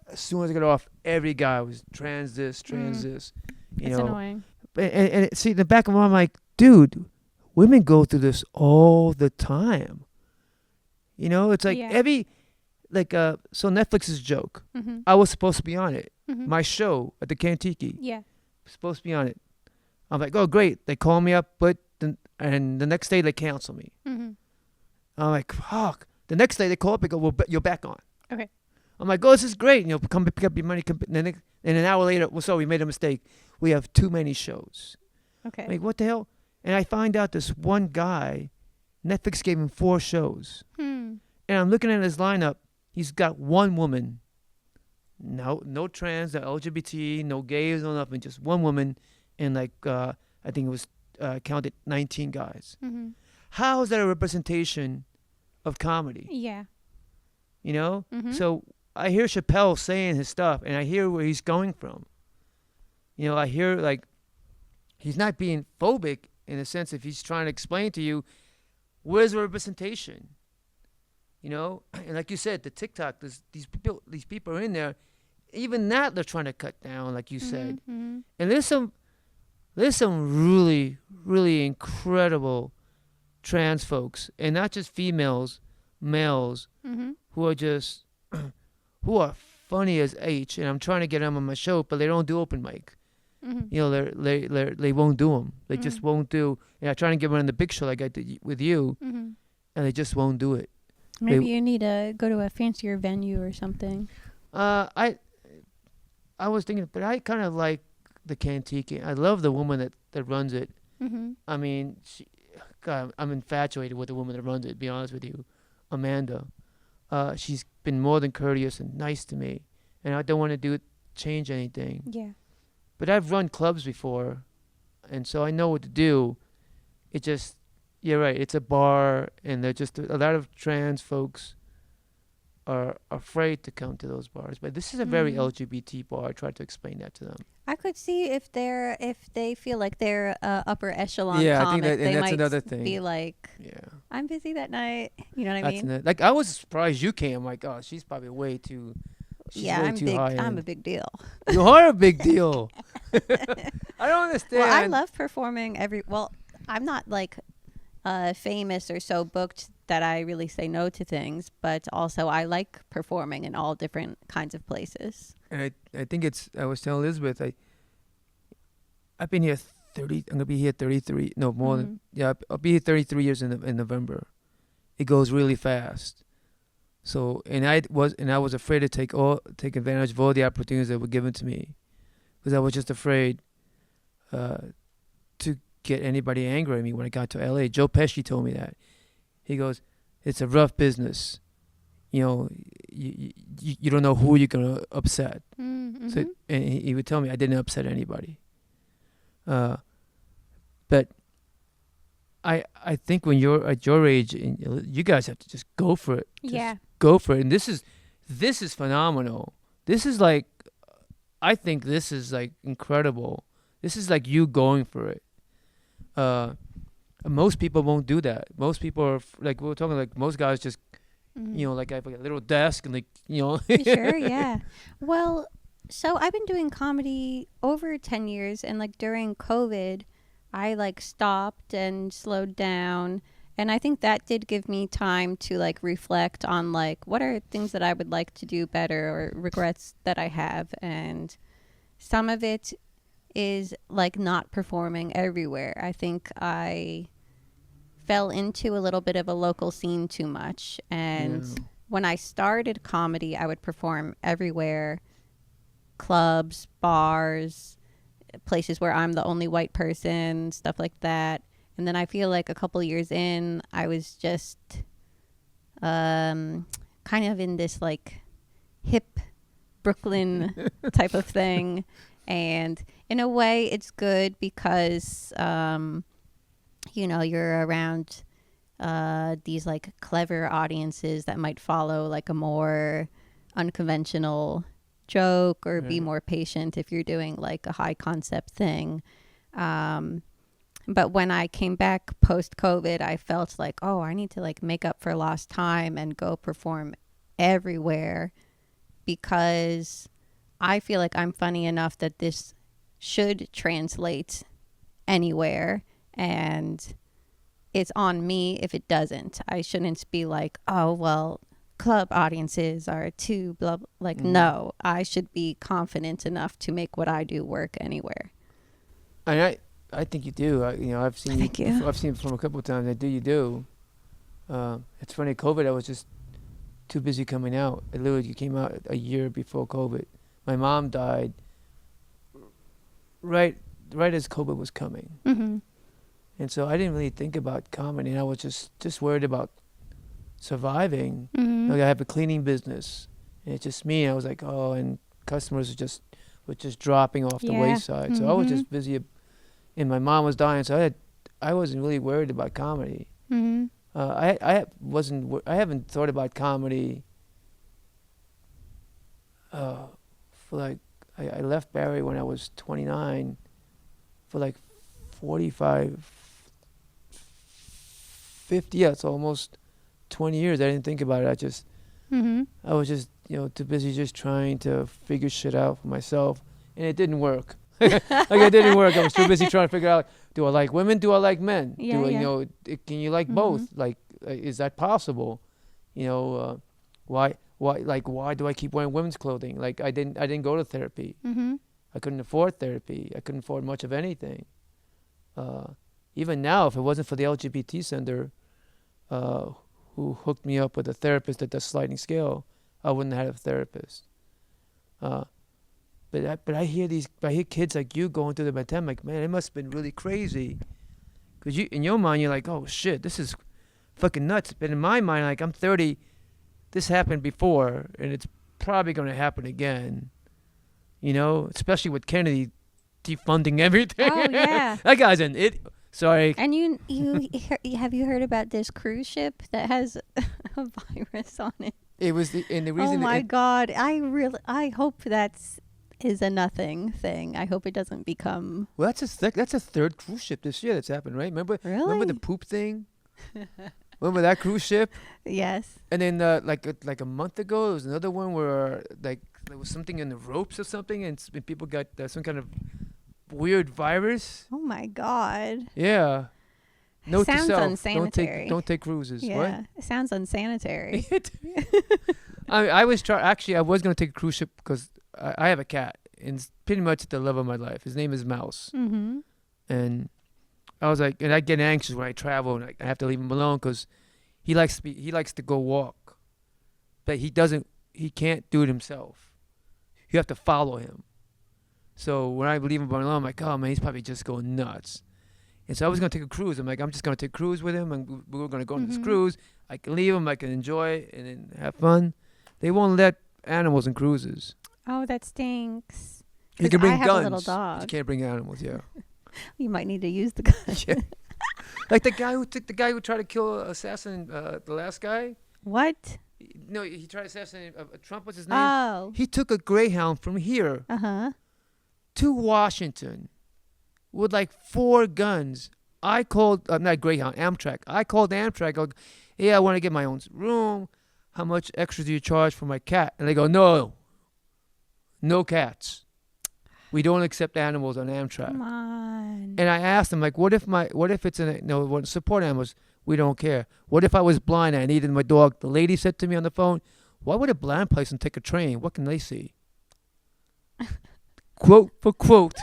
as soon as I got off, every guy was trans this, trans this. You It's know, annoying. and see, in the back of my mind, I'm like, dude, women go through this all the time. You know, it's like so Netflix's joke. Mm-hmm. I was supposed to be on it. Mm-hmm. My show at the Kantiki, Yeah. supposed to be on it. I'm like, oh great, they call me up, and the next day they cancel me. Mm-hmm. I'm like, fuck. The next day they call up, they go, well, you're back on. Okay. I'm like, oh, this is great. You know, come pick up your money. And an hour later, well, sorry, we made a mistake. We have too many shows. Okay. I'm like, what the hell? And I find out this one guy, Netflix gave him 4 shows. And I'm looking at his lineup. He's got one woman. No trans, no LGBT, no gays, no nothing. Just one woman. And like, I think it was counted 19 guys. Mm-hmm. How is that a representation of comedy? Yeah. You know? Mm-hmm. So I hear Chappelle saying his stuff, and I hear where he's going from. You know, I hear, like, he's not being phobic in a sense if he's trying to explain to you, where's the representation? You know? And like you said, the TikTok, these people are in there. Even that they're trying to cut down, like you said. Mm-hmm. And there's some really, really incredible trans folks, and not just females, males, Mm-hmm. who are just who are funny as H, and I'm trying to get them on my show, but they don't do open mic. Mm-hmm. You know, they won't do them. They just Mm-hmm. won't do. And I try to get them on the big show like I did with you, Mm-hmm. and they just won't do it. Maybe you need to go to a fancier venue or something. I was thinking, but I kind of like the Kantiki. I love the woman that runs it. Mm-hmm. I mean, God, I'm infatuated with the woman that runs it, to be honest with you. Amanda. She's been more than courteous and nice to me. And I don't want to change anything. Yeah. But I've run clubs before, and so I know what to do. It just, you're right, it's a bar, and they're just, a lot of trans folks are afraid to come to those bars. But this is a very LGBT bar. I tried to explain that to them. I could see if they feel like they're upper echelon Yeah, I comic, think they that's might another thing. be like, Yeah. I'm busy that night. You know what I mean? Like, I was surprised you came. I'm like, oh, she's probably way too. She's Yeah, way I'm too big. high I'm end. a big deal. You are a big deal. I don't understand. Well, I love performing I'm not like famous or so booked that I really say no to things, but also I like performing in all different kinds of places. And I think I was telling Elizabeth, I've been here 30, I'm going to be here 33, no, more than, yeah, I'll be here 33 years in November. It goes really fast. So, and I was afraid to take advantage of all the opportunities that were given to me. because I was just afraid to get anybody angry at me when I got to LA. Joe Pesci told me that. He goes, "It's a rough business. You know, you don't know who you're gonna upset." Mm-hmm. So, and he would tell me I didn't upset anybody. But I think when you're at your age, you guys have to just go for it. Just go for it. And this is phenomenal. This is like, I think this is like incredible. This is like you going for it. Most people won't do that. Most people are like, we were talking, like most guys just, you know, like I have like a little desk and like, you know. Sure, yeah. Well, so I've been doing comedy over 10 years, and like during COVID, I like stopped and slowed down. And I think that did give me time to like reflect on like what are things that I would like to do better or regrets that I have. And some of it is like not performing everywhere. I think I fell into a little bit of a local scene too much. And when I started comedy, I would perform everywhere, clubs, bars, places where I'm the only white person, stuff like that. And then I feel like a couple years in, I was just kind of in this like hip Brooklyn type of thing. And in a way, it's good because, you know, you're around these like clever audiences that might follow like a more unconventional joke or be more patient if you're doing like a high concept thing. But when I came back post-COVID, I felt like, oh, I need to like make up for lost time and go perform everywhere, because I feel like I'm funny enough that this should translate anywhere, and it's on me if it doesn't. I shouldn't be like, oh, well, club audiences are too blah, blah. Like, no, I should be confident enough to make what I do work anywhere. And I think you do. You know, I've seen Thank you. you. I've seen it from a couple of times. You do. It's funny. COVID, I was just too busy coming out. I literally came out a year before COVID. My mom died right as COVID was coming, and so I didn't really think about comedy. And I was just worried about surviving. Like I have a cleaning business, and it's just me. And I was like, oh, and customers were just dropping off the wayside. So I was just busy. And my mom was dying, so I wasn't really worried about comedy. I haven't thought about comedy for like, I left Barry when I was 29. For like 45, 50, yeah, it's almost 20 years. I didn't think about it. I was just, you know, too busy just trying to figure shit out for myself, and it didn't work. Like it didn't work. I was too busy trying to figure out, do I like women? Do I like men? You know, can you like both? Like, is that possible? You know, why do I keep wearing women's clothing? Like I didn't go to therapy. I couldn't afford therapy. I couldn't afford much of anything. Even now, if it wasn't for the LGBT Center, who hooked me up with a therapist that does sliding scale, I wouldn't have had a therapist. But I hear kids like you going through the pandemic, man, it must have been really crazy. Because in your mind, you're like, oh shit, this is fucking nuts. But in my mind, like, I'm 30, this happened before, and it's probably going to happen again. You know, especially with Kennedy defunding everything. Oh, yeah. That guy's an it. Sorry. And you have you heard about this cruise ship that has a virus on it? It was the reason. Oh my God! I hope is a nothing thing. I hope it doesn't become. Well, that's a third cruise ship this year that's happened, right? Remember the poop thing? Remember that cruise ship? Yes. And then like a month ago, there was another one where like there was something in the ropes or something, and people got some kind of weird virus. Oh my God. Yeah. Note sounds to self, unsanitary. Don't take cruises. Yeah. What? It sounds unsanitary. I was going to take a cruise ship because I have a cat, and it's pretty much the love of my life. His name is Mouse. And I was like, and I get anxious when I travel, and I have to leave him alone because he likes to go walk, but he can't do it himself. You have to follow him. So when I leave him alone, I'm like, oh man, he's probably just going nuts. And so I was gonna take a cruise. I'm like, I'm just gonna take a cruise with him, and we were gonna go on this cruise. I can leave him, I can enjoy and then have fun. They won't let animals in cruises. Oh, that stinks. You can bring I have guns. a little dog. You can't bring animals. Yeah. You might need to use the gun. Yeah. Like the guy who tried to kill assassin the last guy. What? No, he tried to assassinate Trump. What's his name? Oh. He took a Greyhound from here to Washington with like 4 guns. I called not Greyhound, Amtrak. I called Amtrak. I go, yeah, I want to get my own room. How much extra do you charge for my cat? And they go, no cats. We don't accept animals on Amtrak. Come on. And I asked them, like, what if it's support animals? We don't care. What if I was blind and I needed my dog? The lady said to me on the phone, why would a blind person take a train? What can they see? Quote for quote.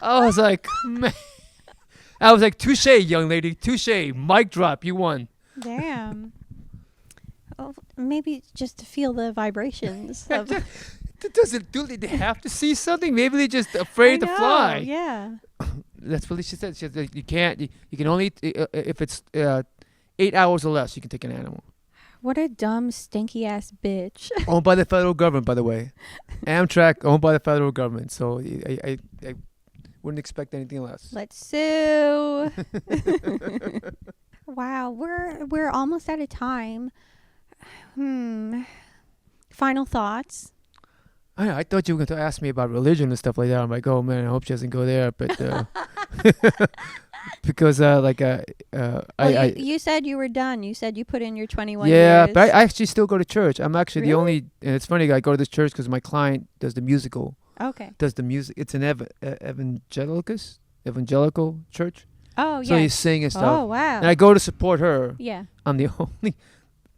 I was like, man. I was like, touche, young lady, touche. Mic drop, you won. Damn. Oh, maybe just to feel the vibrations of. Do they have to see something? Maybe they're just afraid to fly. Yeah. That's what she said. She said you can't. You can only if it's 8 hours or less. You can take an animal. What a dumb, stinky ass bitch. Owned by the federal government, by the way. Amtrak owned by the federal government. So I wouldn't expect anything less. Let's sue. Wow, we're almost out of time. Final thoughts. I thought you were going to ask me about religion and stuff like that. I'm like, oh man, I hope she doesn't go there. But because you said you were done. You said you put in your 21 yeah, years. but I actually still go to church. I'm actually Really? the only, and it's funny, I go to this church because my client does the musical. Okay. Does the music. It's an evangelical church. Oh, yeah. So you sing and stuff. Oh, wow. And I go to support her. Yeah. I'm the only,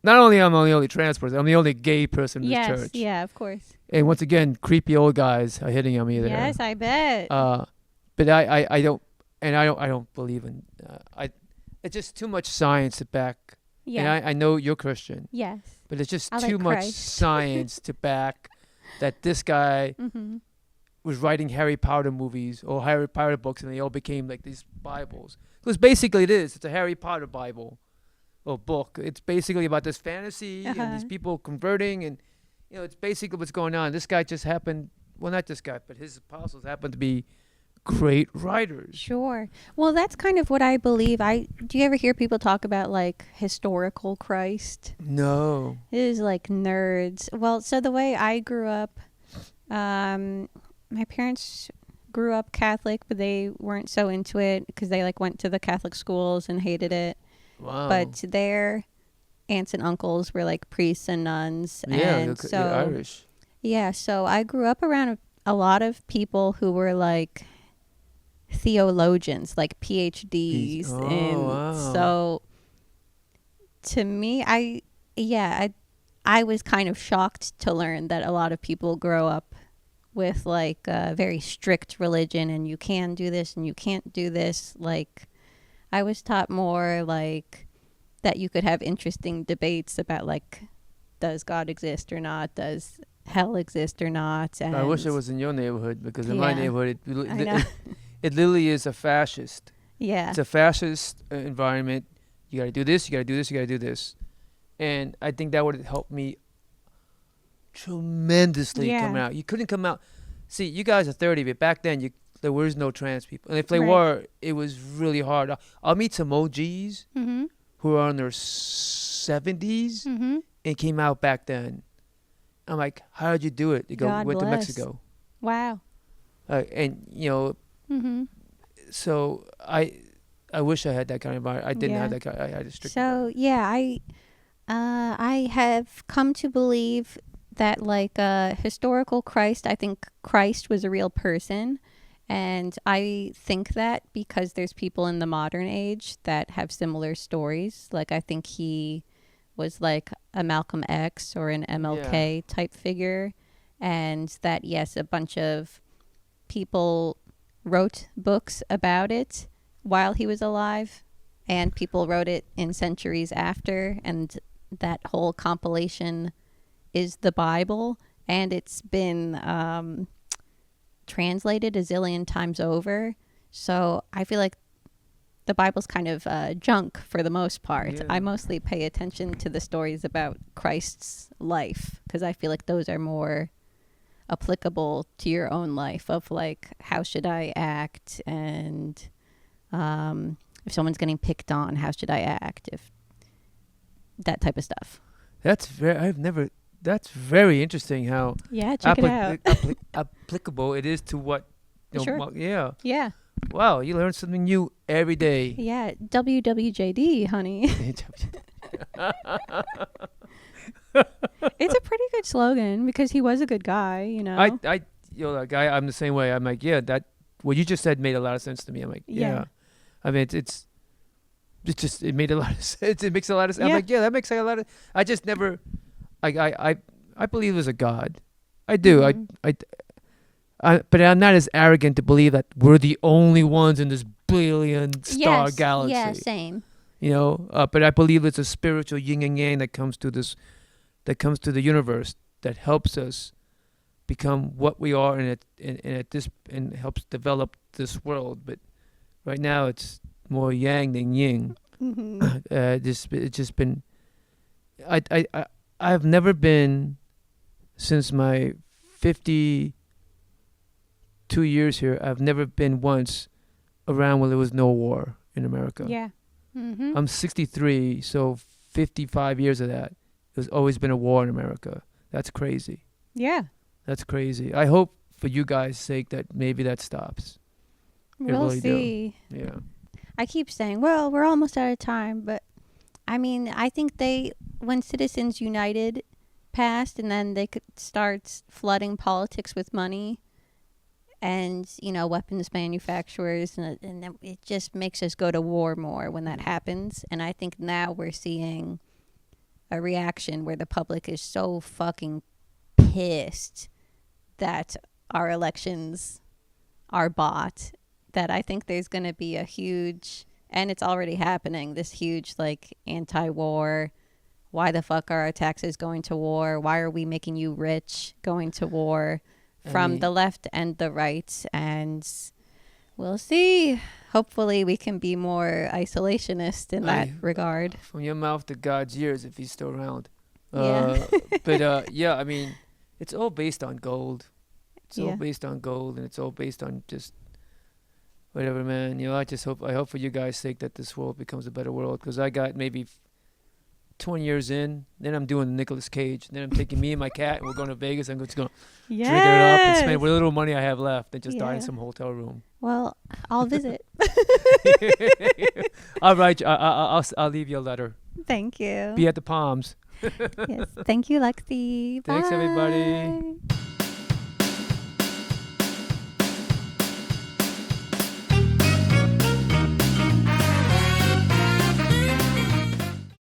not only I'm the only trans person, I'm the only gay person in this church. Yeah, of course. And once again, creepy old guys are hitting on me there. Yes, I bet. But I don't believe in, it's just too much science to back. Yeah. And I know you're Christian. Yes. But it's just I too like much Christ. science to back that this guy was writing Harry Potter movies or Harry Potter books, and they all became like these Bibles. Because basically it is. It's a Harry Potter Bible or book. It's basically about this fantasy and these people converting, and it's basically what's going on. This guy just happened. Well, not this guy, but his apostles happened to be great writers. Sure. Well, that's kind of what I believe. Do you ever hear people talk about like historical Christ? No. It is like nerds. Well, so the way I grew up, my parents grew up Catholic, but they weren't so into it because they like went to the Catholic schools and hated it. Wow. But their aunts and uncles were like priests and nuns. Yeah, and you're Irish. Yeah, so I grew up around a lot of people who were like theologians, like PhDs. Wow. So to me, I was kind of shocked to learn that a lot of people grow up with like a very strict religion, and you can do this and you can't do this. Like I was taught more like that you could have interesting debates about like, does God exist or not? Does hell exist or not? And I wish it was in your neighborhood, because in my neighborhood, it literally is a fascist. Yeah. It's a fascist environment. You got to do this, you got to do this, you got to do this. And I think that would have helped me tremendously coming out. You couldn't come out. See, you guys are 30, but back then there was no trans people. And if they were, it was really hard. I'll meet some OGs who are in their 70s and came out back then. I'm like, how did you do it? They go, went to Mexico. Wow. And, so I wish I had that kind of environment. I didn't have that kind. I had a strict environment. I have come to believe that like historical Christ, I think Christ was a real person. And I think that because there's people in the modern age that have similar stories. Like I think he was like a Malcolm X or an MLK type figure. And that, yes, a bunch of people wrote books about it while he was alive. And people wrote it in centuries after. And that whole compilation is the Bible. And it's been translated a zillion times over. So I feel like the Bible's kind of junk for the most part. Yeah. I mostly pay attention to the stories about Christ's life because I feel like those are more applicable to your own life of like, how should I act? And if someone's getting picked on, how should I act? If that type of stuff. That's very interesting how Yeah, check it out. applicable it is to what. Sure. Yeah. Yeah. Wow, you learn something new every day. Yeah. WWJD, honey. It's a pretty good slogan because he was a good guy, you know. That guy, I'm the same way. I'm like, yeah, that what you just said made a lot of sense to me. I'm like, yeah. I mean, it made a lot of sense. It makes a lot of sense. I'm like, yeah, that makes a lot of. I just never, I believe there's a God. I do. Mhm. But I'm not as arrogant to believe that we're the only ones in this billion star galaxy. Yeah, same. You know, but I believe it's a spiritual yin and yang that comes to the universe that helps us become what we are and helps develop this world. But right now it's more yang than yin. Mm-hmm. It's just been. I've never been since my 52 years here. I've never been once around when there was no war in America. Yeah. Mm-hmm. I'm 63, so 55 years of that. There's always been a war in America. That's crazy. Yeah. That's crazy. I hope for you guys' sake that maybe that stops. We'll really see. Yeah. I keep saying, well, we're almost out of time, but I mean, I think when Citizens United passed and then they could start flooding politics with money and, you know, weapons manufacturers, and then it just makes us go to war more when that happens. And I think now we're seeing a reaction where the public is so fucking pissed that our elections are bought that I think there's going to be a huge, and it's already happening, this huge like anti-war, why the fuck are our taxes going to war? Why are we making you rich going to war from the left and the right? And we'll see. Hopefully we can be more isolationist in that regard. From your mouth to God's ears if he's still around. Yeah. But yeah, I mean, it's all based on gold. It's all Yeah. based on gold, and it's all based on just whatever, man. You know, I hope for you guys' sake that this world becomes a better world, because I got maybe 20 years in, then I'm doing the Nicolas Cage, then I'm taking me and my cat, and we're going to Vegas. I'm just going to drink it up and spend what little money I have left and just die in some hotel room. Well, I'll visit. All right, I'll leave you a letter. Thank you. Be at the Palms. Yes. Thank you, Lexi. Thanks, Bye. everybody.